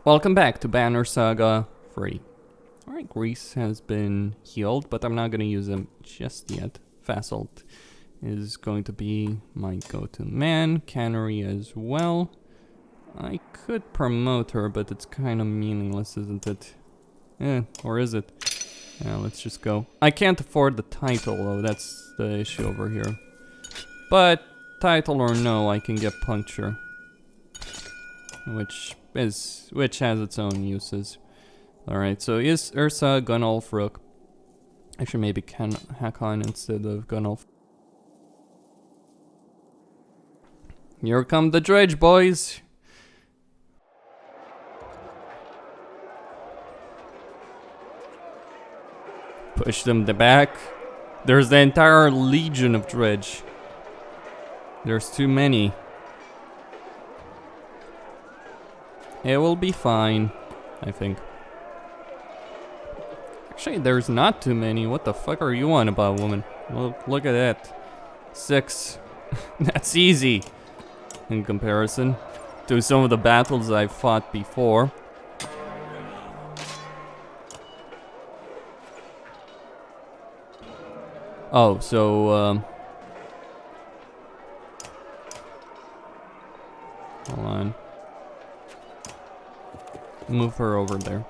Welcome back to Banner Saga 3. Alright, Grease has been healed, but I'm not gonna use him just yet. Fasolt is going to be my go-to man. Cannery as well. I could promote her, but it's kind of meaningless, isn't it? Or is it? Yeah, let's just go. I can't afford the title, though. That's the issue over here. But, title or no, I can get puncture. Which has its own uses. Alright, so is Ursa Gunnulf Rook? Actually, maybe Hakon instead of Gunnulf. Here come the Dredge, boys! Push them back. There's the entire legion of Dredge. There's too many. It will be fine, I think. Actually, there's not too many. What the fuck are you on about, woman? Look at that. 6. That's easy in comparison to some of the battles I've fought before. Oh, so, hold on. Move her over there.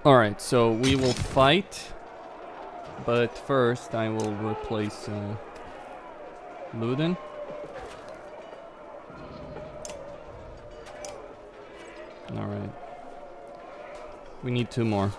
Alright, so we will fight. But first I will replace Luden. Alright. We need 2 more.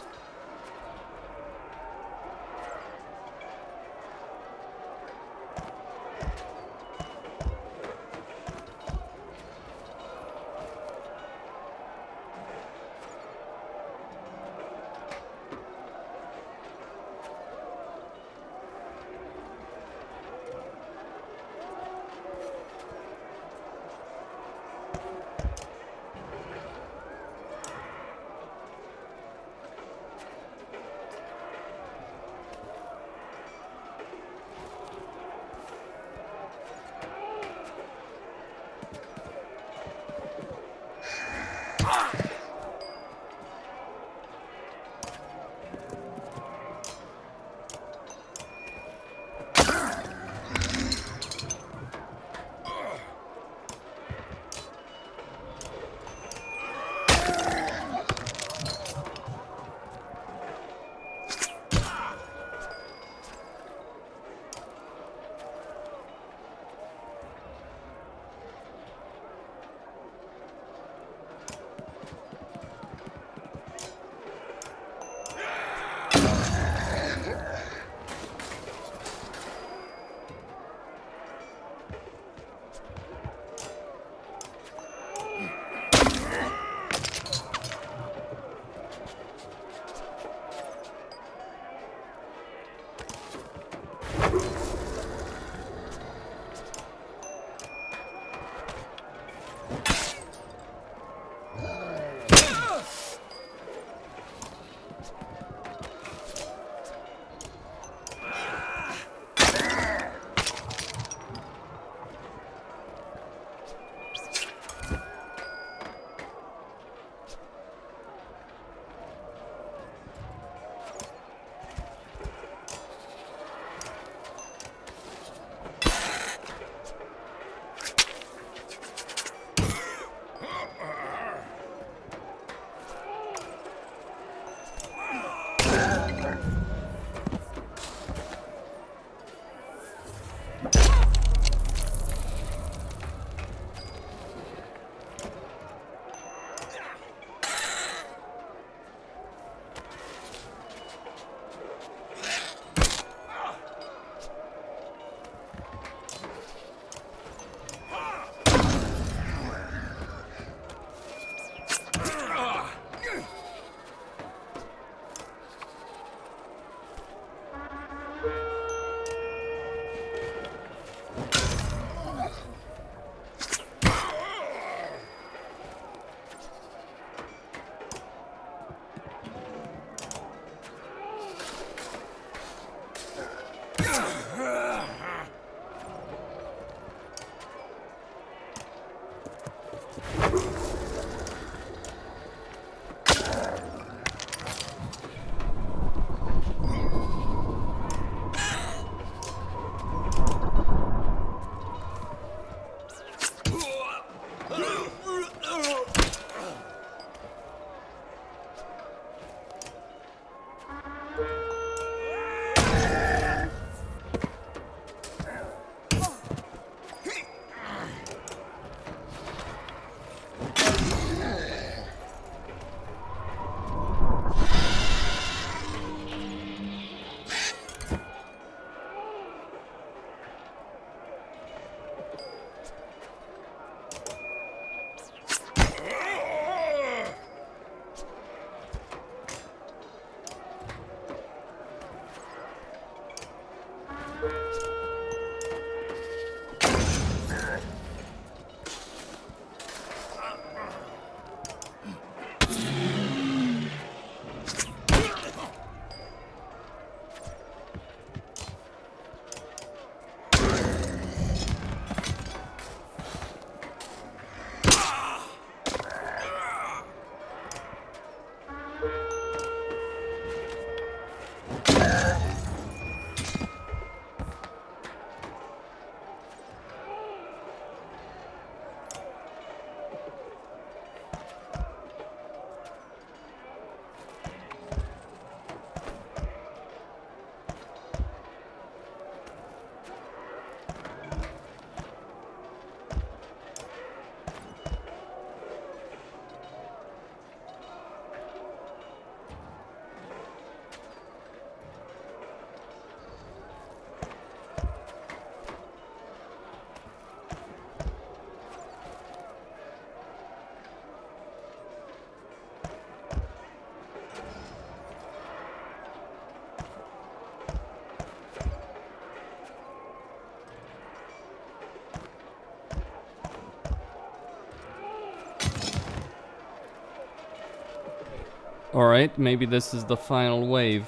Alright, maybe this is the final wave.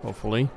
Hopefully.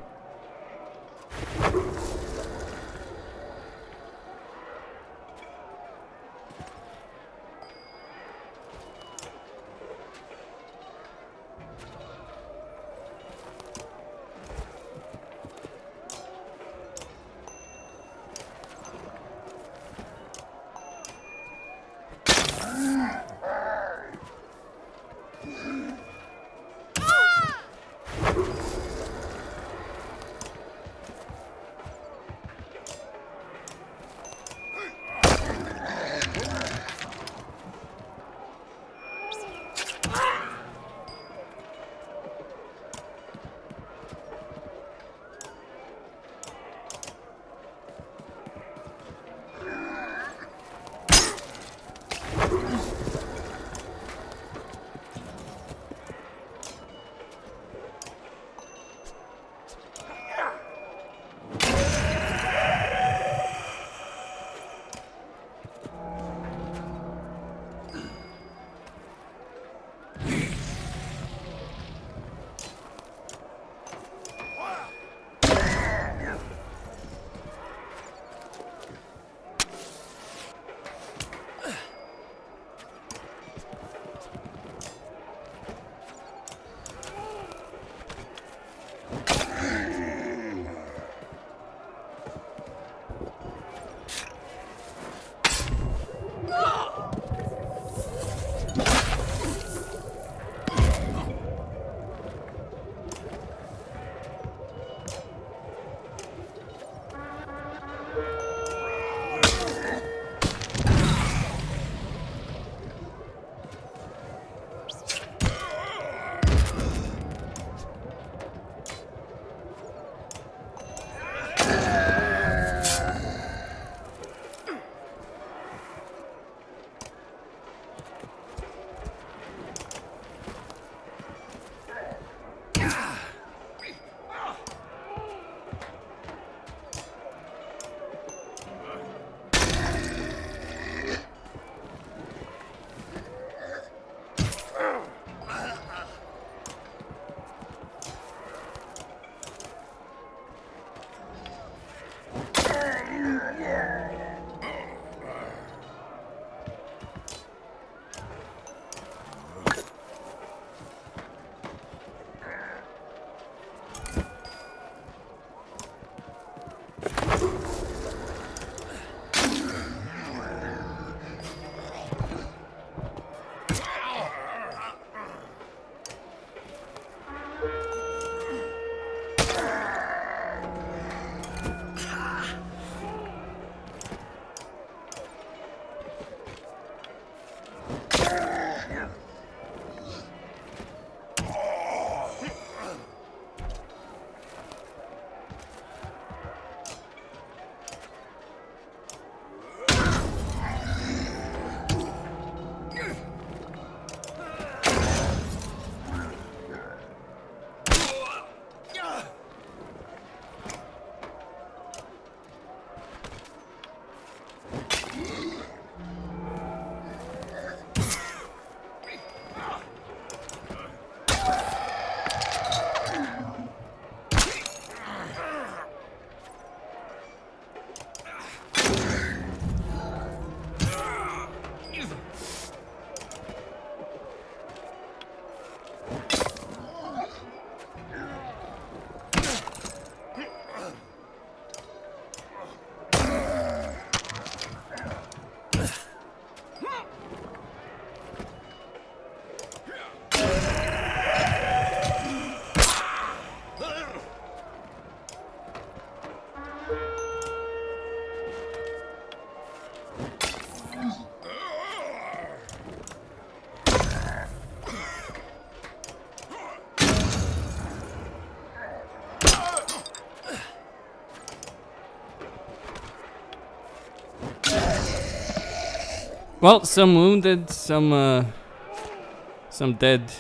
Well, some wounded, some dead.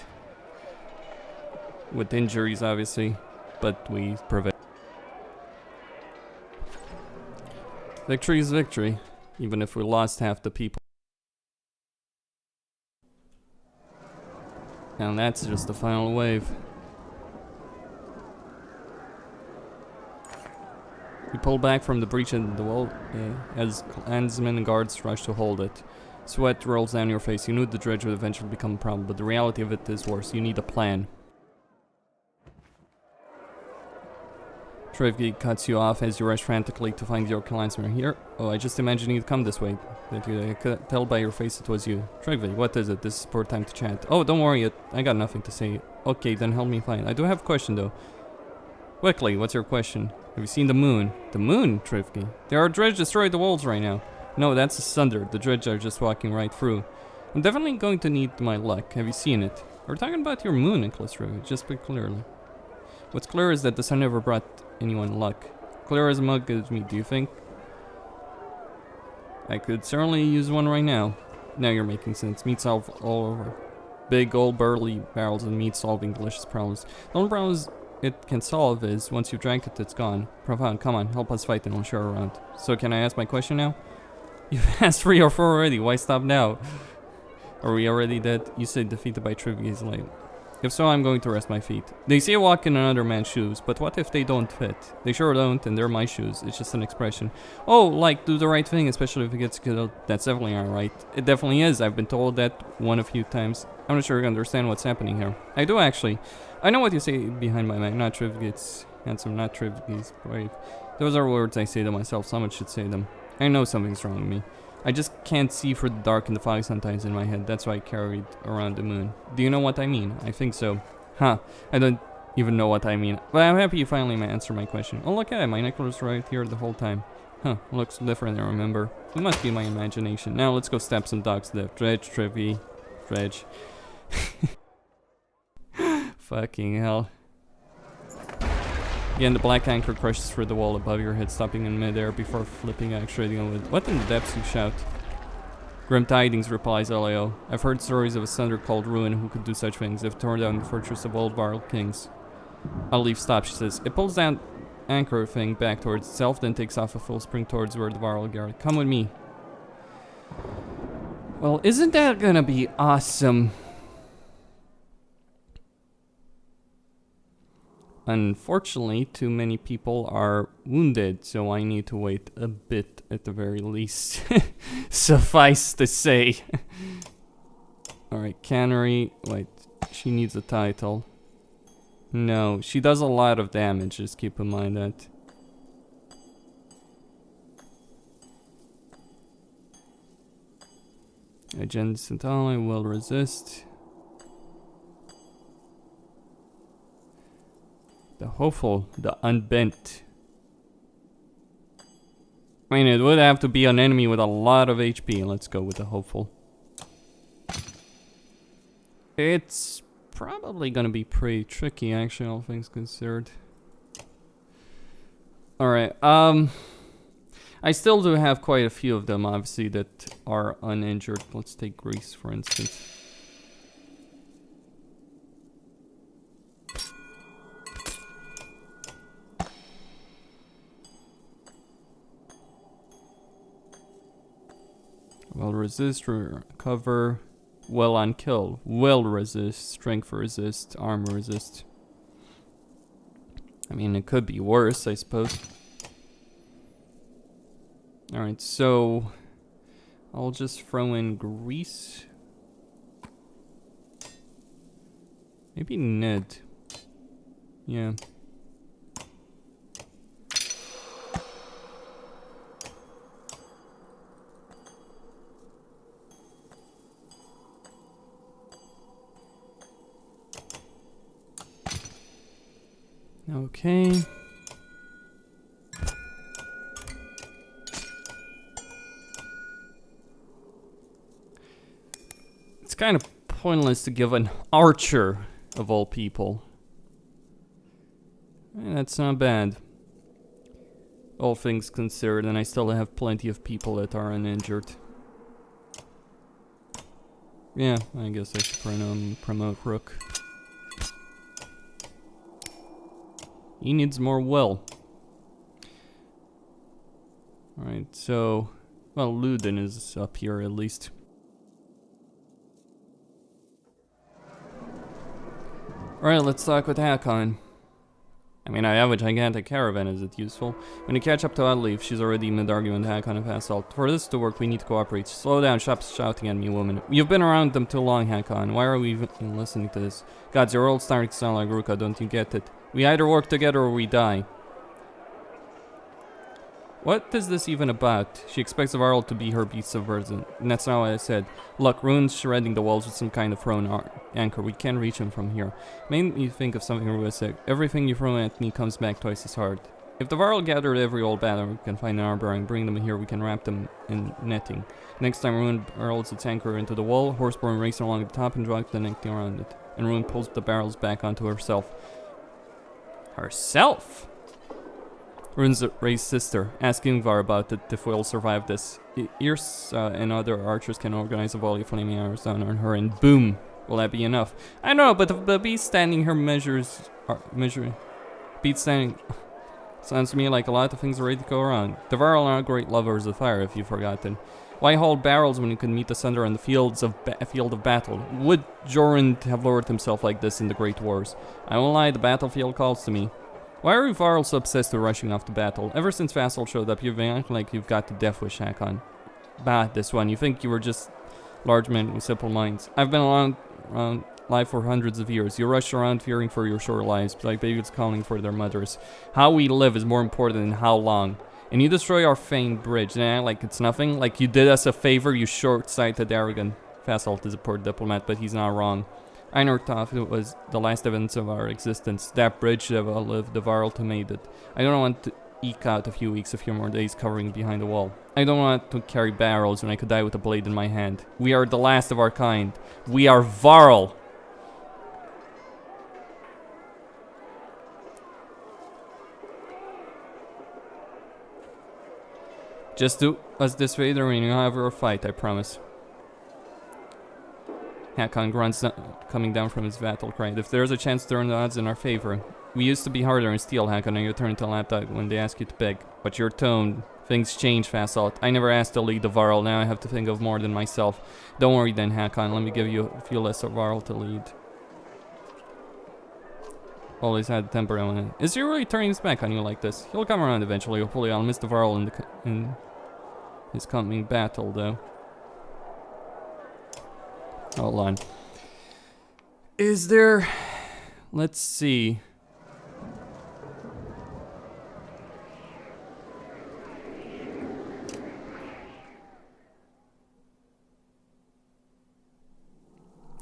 With injuries, obviously. But we prevailed. Victory is victory, even if we lost half the people. And that's just the final wave. We pull back from the breach in the wall as clansmen and guards rush to hold it. Sweat rolls down your face. You knew the dredge would eventually become a problem, but the reality of it is worse. You need a plan. Trevgi cuts you off as you rush frantically to find your clansmen. Here? Oh, I just imagined you'd come this way. I could tell by your face it was you. Trevgi, what is it? This is poor time to chat. Oh, don't worry, I got nothing to say. Okay, then help me find. I do have a question though. Quickly, what's your question? Have you seen the moon? The moon, Trivki? There are dredge destroyed the walls right now. No, that's a sunder. The dredge are just walking right through. I'm definitely going to need my luck. Have you seen it? We're talking about your moon necklace, Trivki. Just speak clearly. What's clear is that the sun never brought anyone luck. Clear as a mug as me, do you think? I could certainly use one right now. Now you're making sense. Meat solve all over. Big old burly barrels of meat solving delicious problems. The only problem is it can solve is once you've drank it, it's gone. Profound, come on, help us fight and we'll show around. So can I ask my question now? You've asked 3 or 4 already, why stop now? Are we already dead? You said defeated by trivia is late. If so, I'm going to rest my feet. They say walk in another man's shoes, but what if they don't fit? They sure don't, and they're my shoes. It's just an expression. Oh, like, do the right thing, especially if it gets killed. That's definitely alright. It definitely is. I've been told that one a few times. I'm not sure you understand what's happening here. I do, actually. I know what you say behind my back. Not Trivgit's handsome, not Trivgit's brave. Those are words I say to myself. Someone should say them. I know something's wrong with me. I just can't see through the dark and the fog sometimes in my head. That's why I carried around the moon. Do you know what I mean? I think so. Huh. I don't even know what I mean. But I'm happy you finally answered my question. Oh, look at it. My necklace was right here the whole time. Huh. Looks different, I remember. It must be my imagination. Now let's go stab some dogs to death. Dredge, Trivy, Dredge. Fucking hell. Again, the black anchor crushes through the wall above your head, stopping in midair before flipping actuating on with. What in the depths, you shout? Grim tidings, replies Elio. I've heard stories of a sunder called Ruin who could do such things. They've torn down the fortress of old Varl kings. I'll leave stop, she says. It pulls down anchor thing back towards itself, then takes off a full spring towards where the Varl guard. Come with me. Well, isn't that gonna be awesome? Unfortunately, too many people are wounded, so I need to wait a bit at the very least. Suffice to say. Alright, Cannery. Wait, she needs a title. No, she does a lot of damage, just keep in mind that. Agent Centrale will resist. The hopeful, the unbent. I mean, it would have to be an enemy with a lot of HP. Let's go with the hopeful. It's probably gonna be pretty tricky, actually, all things considered. Alright, I still do have quite a few of them, obviously, that are uninjured. Let's take Greece, for instance. Well, resist, recover, well on kill, will resist, strength resist, armor resist. I mean, it could be worse, I suppose. Alright, so I'll just throw in Greece. Maybe Ned. Yeah. Okay. It's kind of pointless to give an archer, of all people. That's not bad. All things considered, and I still have plenty of people that are uninjured. Yeah, I guess I should promote Rook. He needs more will. Alright, so... Well, Luden is up here at least. Alright, let's talk with Hakon. I mean, I have a gigantic caravan, is it useful? When you catch up to Oddleaf, she's already mid-argument Hakon and Assault. For this to work, we need to cooperate. Slow down, stop shouting at me, woman. You've been around them too long, Hakon. Why are we even listening to this? Gods, your world starting to sound like Ruka, don't you get it? We either work together or we die. What is this even about? She expects the Varl to be her beast subversion, and that's not what I said. Look, Rune's shredding the walls with some kind of thrown anchor. We can't reach him from here. Made me think of something Rua said. Everything you throw at me comes back twice as hard. If the Varl gathered every old battle we can find in our bearing, bring them here, we can wrap them in netting. Next time Rune hurls its anchor into the wall, Horseborn racing along the top and drag the netting around it. And Rune pulls the barrels back onto herself. Herself? Rune's raised sister, asking Var about it if we'll survive this. Irsa and other archers can organize a volley of flaming arrows down on her, and boom! Will that be enough? I know, but the beast standing here beast standing sounds to me like a lot of things are ready to go around. The Varl are great lovers of fire, if you've forgotten. Why hold barrels when you can meet the thunder on the field of battle? Would Jorund have lowered himself like this in the Great Wars? I won't lie, the battlefield calls to me. Why are you Varl so obsessed with rushing off to battle? Ever since Vassal showed up, you've been acting like you've got the death wish, Hakon. Bah, this one. You think you were just large men with simple minds. I've been around life for hundreds of years. You rush around fearing for your short lives, like babies calling for their mothers. How we live is more important than how long. And you destroy our famed bridge, like it's nothing? Like you did us a favor, you short-sighted, arrogant. Vassal is a poor diplomat, but he's not wrong. Einar thought it was the last evidence of our existence. That bridge that will live, the Varl to made it. I don't want to eke out a few more days covering behind the wall. I don't want to carry barrels when I could die with a blade in my hand. We are the last of our kind. We are Varl! Just do us this favor and you'll have our fight, I promise. Hakon grunts coming down from his battle cry. If there's a chance to turn the odds in our favor. We used to be harder in steel, Hakon, and you turn into a lapdog when they ask you to beg. But your tone, things change, Vassal. I never asked to lead the Varl, now I have to think of more than myself. Don't worry then, Hakon, let me give you a few less of Varl to lead. Always had temper on it. Is he really turning his back on you like this? He'll come around eventually, hopefully I'll miss the Varl in his coming battle, though. Hold on. Is there... Let's see.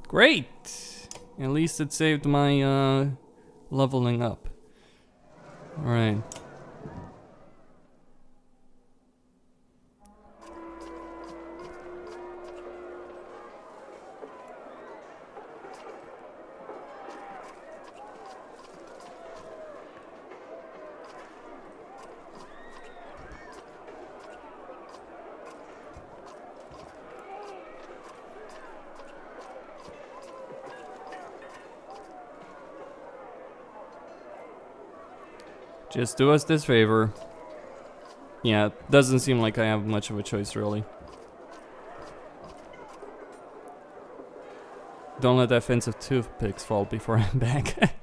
Great! At least it saved my, leveling up. Alright. Just do us this favor. Yeah, doesn't seem like I have much of a choice, really. Don't let that fence of toothpicks fall before I'm back.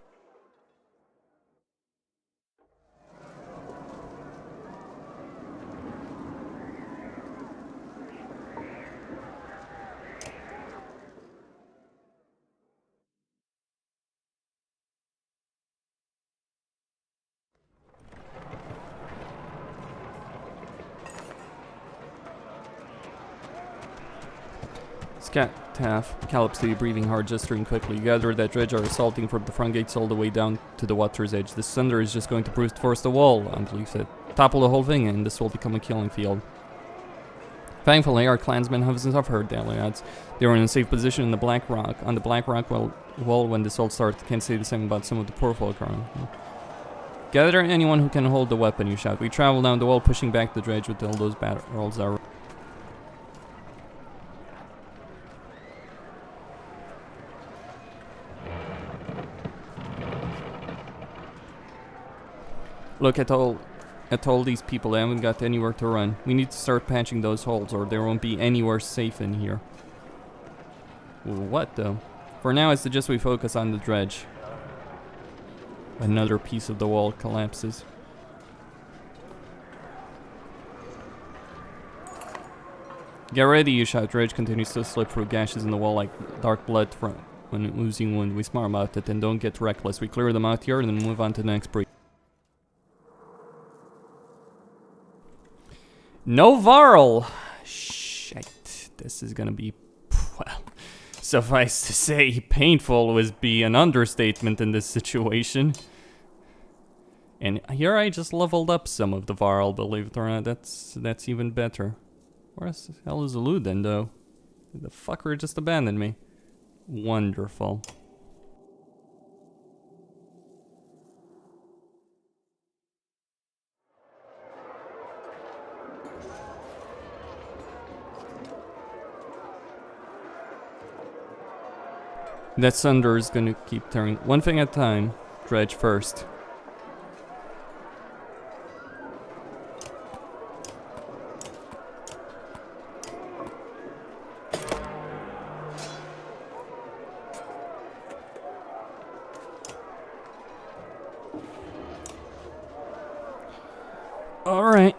Scat Taff, Calipsy, breathing hard, gesturing quickly. You gather that Dredge are assaulting from the front gates all the way down to the water's edge. This thunder is just going to brute force the wall, Uncle said. Topple the whole thing and this will become a killing field. Thankfully, our clansmen have suffered their odds. They were in a safe position in the Black Rock, on the Black Rock wall when this all started. Can't say the same about some of the poor folk around. Gather anyone who can hold the weapon, you shout. We travel down the wall, pushing back the Dredge until those barrels are... Look at all these people, they haven't got anywhere to run. We need to start patching those holes or there won't be anywhere safe in here. What though? For now I suggest we focus on the Dredge. another piece of the wall collapses. Get ready, you shout. Dredge continues to slip through gashes in the wall like dark blood from an oozing wound. We smart about it and don't get reckless. We clear them out here and then move on to the next breach. No Varl! Shit. This is gonna be, well, suffice to say, painful would be an understatement in this situation. And here I just leveled up some of the Varl, believe it or not. That's even better. Where the hell is Eluden, though? The fucker just abandoned me. Wonderful. That Sunder is gonna keep turning. One thing at a time. Dredge first. Alright.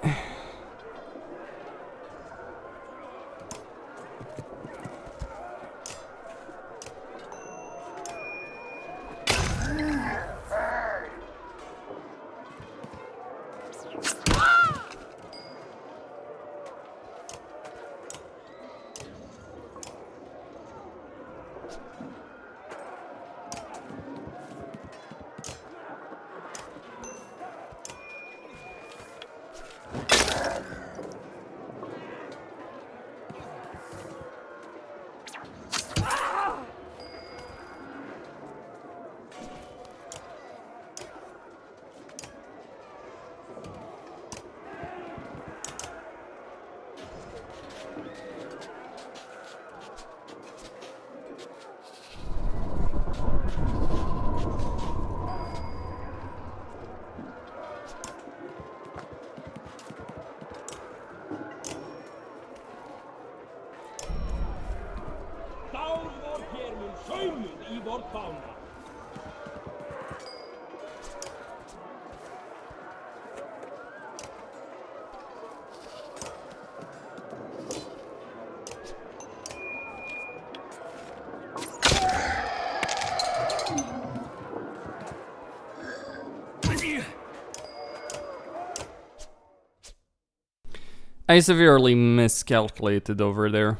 I severely miscalculated over there.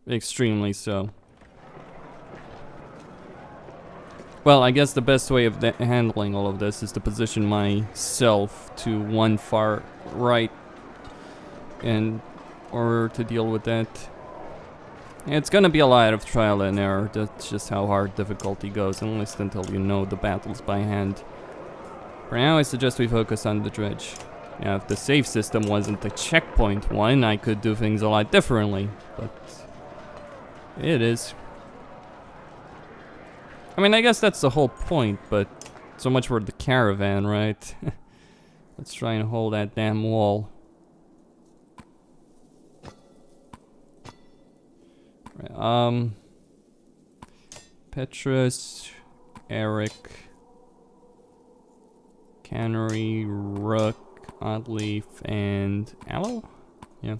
Extremely so. Well, I guess the best way of handling all of this is to position myself to one far right in order to deal with that. It's gonna be a lot of trial and error. That's just how hard difficulty goes, at least until you know the battles by hand. For now, I suggest we focus on the Dredge. Now, if the save system wasn't a checkpoint one, I could do things a lot differently, but it is. I mean, I guess that's the whole point, but so much for the caravan, right? Let's try and hold that damn wall. Right, Petrus, Eric, Cannery, Rook, Oddleaf, and Aloe? Yeah.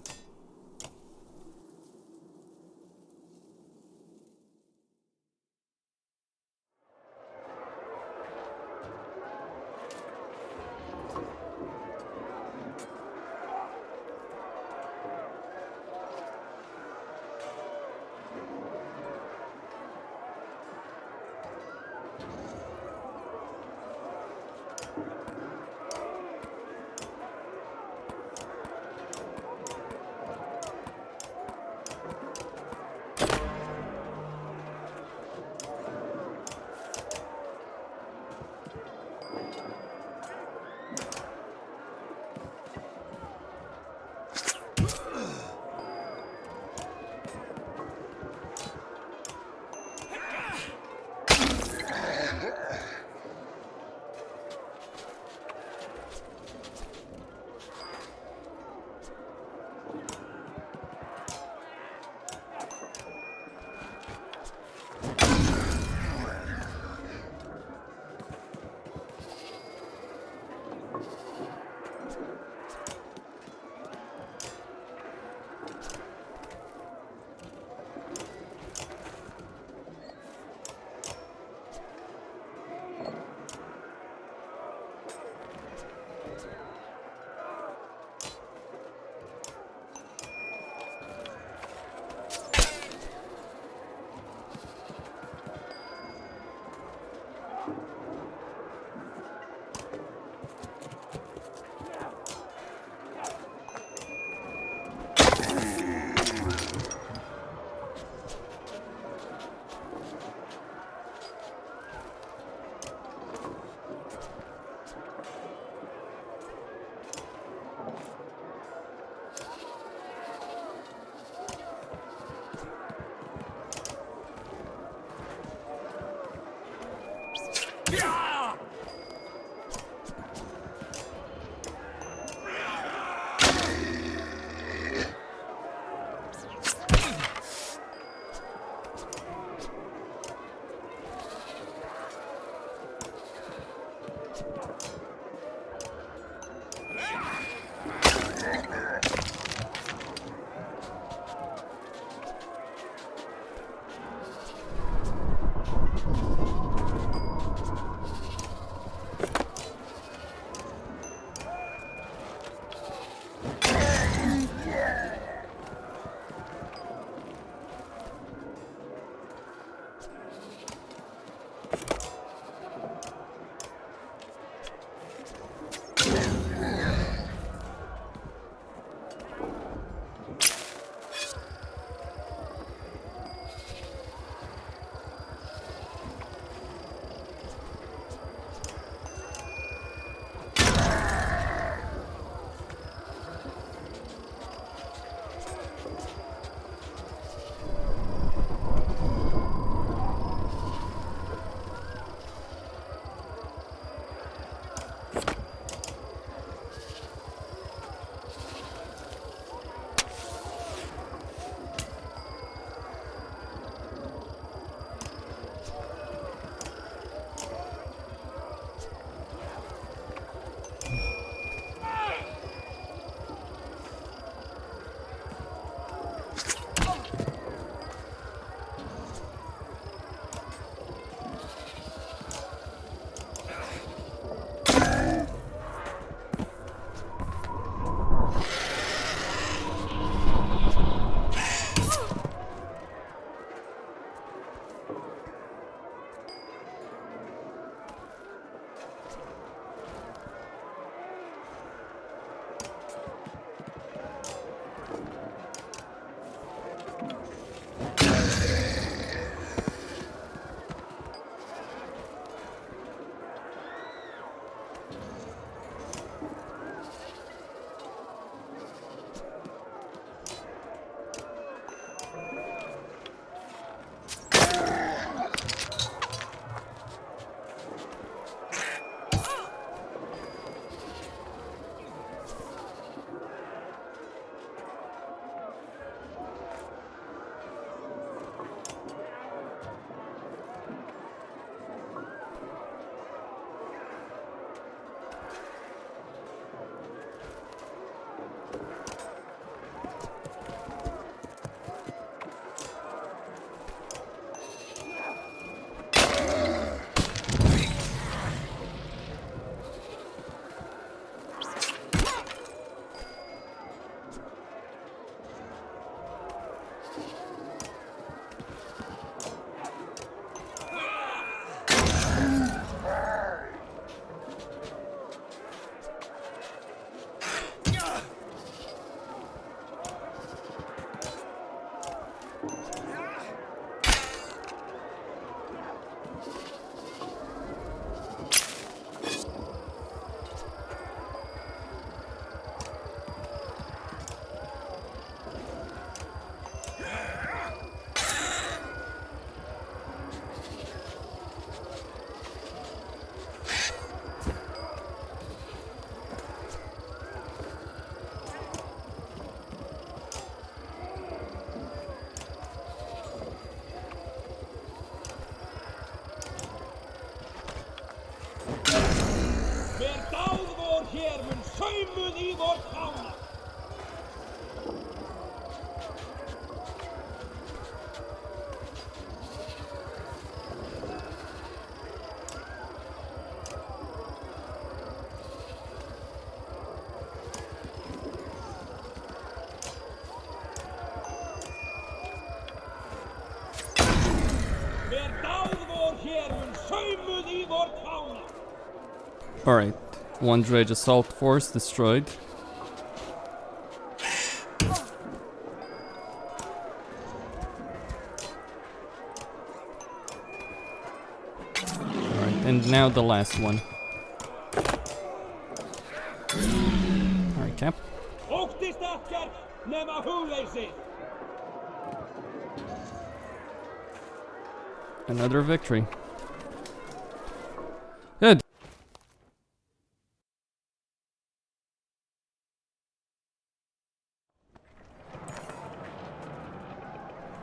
Alright, one Dredge assault force destroyed. Alright, and now the last one. Alright, Cap. Another victory. Good.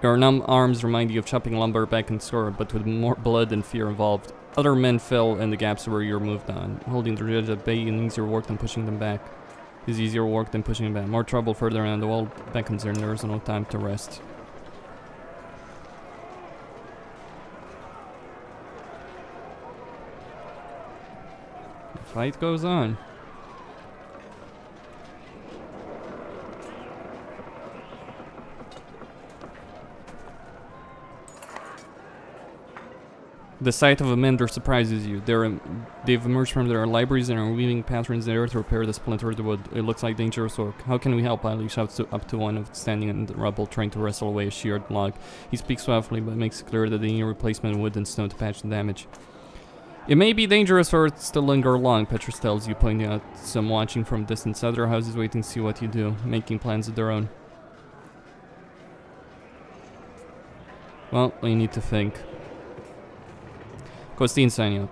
Your numb arms remind you of chopping lumber back in store, but with more blood and fear involved. Other men fill in the gaps where you're moved on. Holding the Dredge at bay is easier work than pushing them back. Is easier work than pushing them back. More trouble further on the wall beckons there. There's no time to rest. The fight goes on. The sight of a mender surprises you. They've emerged from their libraries and are weaving patterns there to repair the splintered wood. It looks like dangerous work. How can we help? Ali shouts up to one of standing in the rubble, trying to wrestle away a sheared log. He speaks softly, but makes it clear that they need replacement wood and stone to patch the damage. It may be dangerous for it to linger long, Petrus tells you, pointing out some watching from a distance. Other houses waiting to see what you do, making plans of their own. Well, we need to think. Costin signing out.